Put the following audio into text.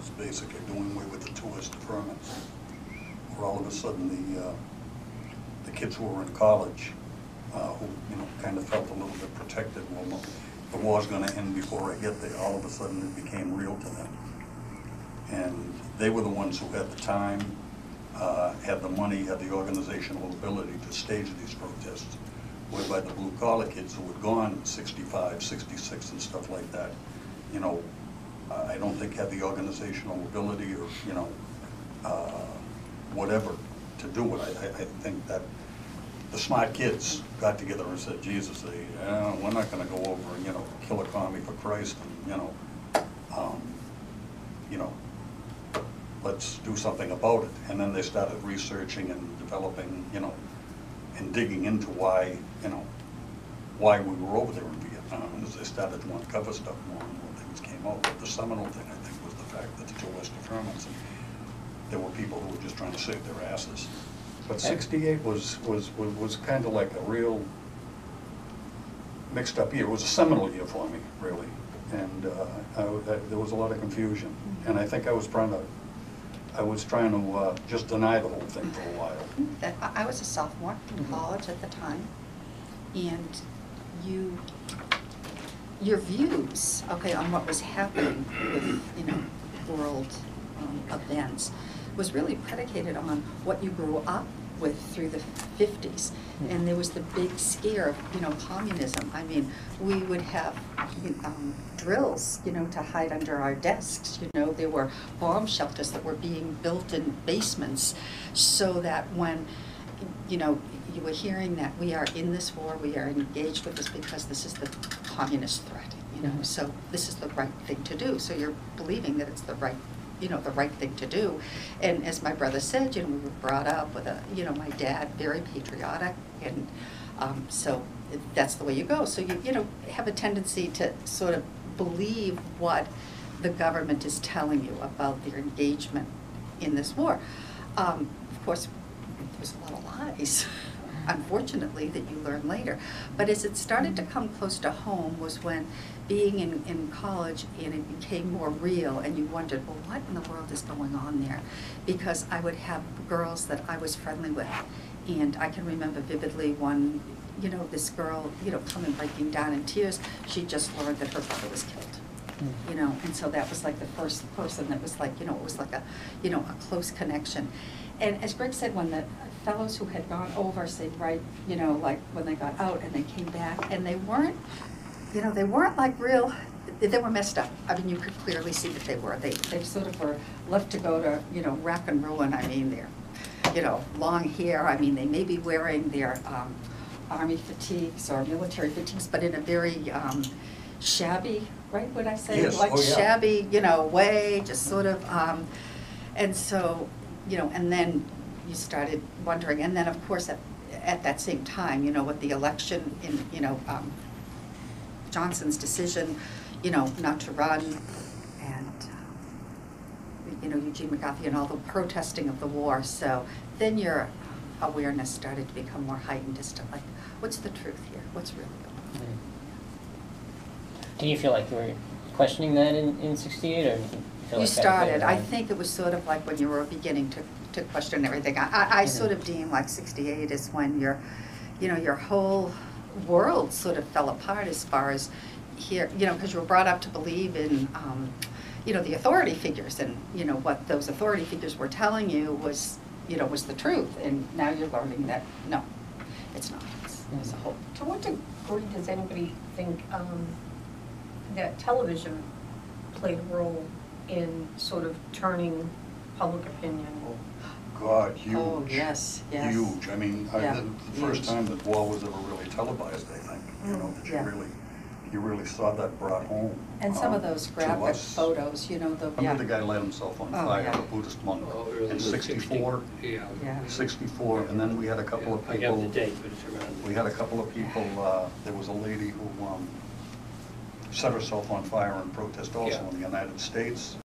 was basically doing away with the tourist deferments, where all of a sudden the kids who were in college, who kind of felt a little bit protected, well, the war's going to end before I get there. All of a sudden it became real to them, and they were the ones who had the time, had the money, had the organizational ability to stage these protests, whereby the blue-collar kids who had gone 65, 66 and stuff like that, I don't think had the organizational ability or, whatever to do it. I think that the smart kids got together and said, Jesus, we're not going to go over and, kill a commie for Christ, and, let's do something about it. And then they started researching and developing, and digging into why, why we were over there in Vietnam. And as they started to uncover stuff, more and more things came out. But the seminal thing, I think, was the fact that the two West deferments, and there were people who were just trying to save their asses. But '68 was kind of like a real mixed up year. It was a seminal year for me, really. And there was a lot of confusion. And I think I was trying to just deny the whole thing for a while. I was a sophomore in college at the time, and your views, on what was happening with, world events was really predicated on what you grew up with through the 50s. And there was the big scare of, communism. I mean, we would have drills, to hide under our desks. There were bomb shelters that were being built in basements, so that when, you were hearing that we are in this war, we are engaged with this because this is the communist threat, so this is the right thing to do. So you're believing that it's the right the right thing to do. And as my brother said, we were brought up with my dad, very patriotic, and so that's the way you go. So you have a tendency to sort of believe what the government is telling you about their engagement in this war. Of course, there's a lot of lies, unfortunately, that you learn later. But as it started to come close to home was when being in college and it became more real, and you wondered, well, what in the world is going on there? Because I would have girls that I was friendly with, and I can remember vividly one, this girl, coming breaking down in tears. She just learned that her brother was killed. And so that was like the first person that was like, it was like a close connection. And as Greg said, when the fellows who had gone over, say, like when they got out and they came back, and they weren't like real, they were messed up. I mean, you could clearly see that they were. They sort of were left to go to, rack and ruin. I mean, their, long hair. I mean, they may be wearing their army fatigues or military fatigues, but in a very shabby, right, would I say? Yes. Like shabby, Yeah. Way, just sort of, and so, and then you started wondering, and then of course at that same time, with the election in, Johnson's decision, not to run, and, Eugene McCarthy and all the protesting of the war. So then your awareness started to become more heightened as to, like, what's the truth here? What's really going on? Do you feel like you were questioning that in '68, or do you feel You like started. that I think it was sort of like when you were beginning to question everything. I sort of deem like '68 is when your whole world sort of fell apart as far as here, because you were brought up to believe in, the authority figures, and what those authority figures were telling you was, was the truth, and now you're learning that no, it's not. It's a whole. To what degree does anybody think that television played a role in sort of turning public opinion? God, huge. Oh, yes. Huge. I mean, Yeah, the first time that war was ever really televised, I think, that you really saw that brought home. And some of those graphic photos, Remember the guy lit himself on fire, yeah. the Buddhist monk, early in '64? Yeah. 64, and then we had a couple of I got the people, date, but it's around. we had a couple of people, there was a lady who set herself on fire in protest also Yeah. in the United States.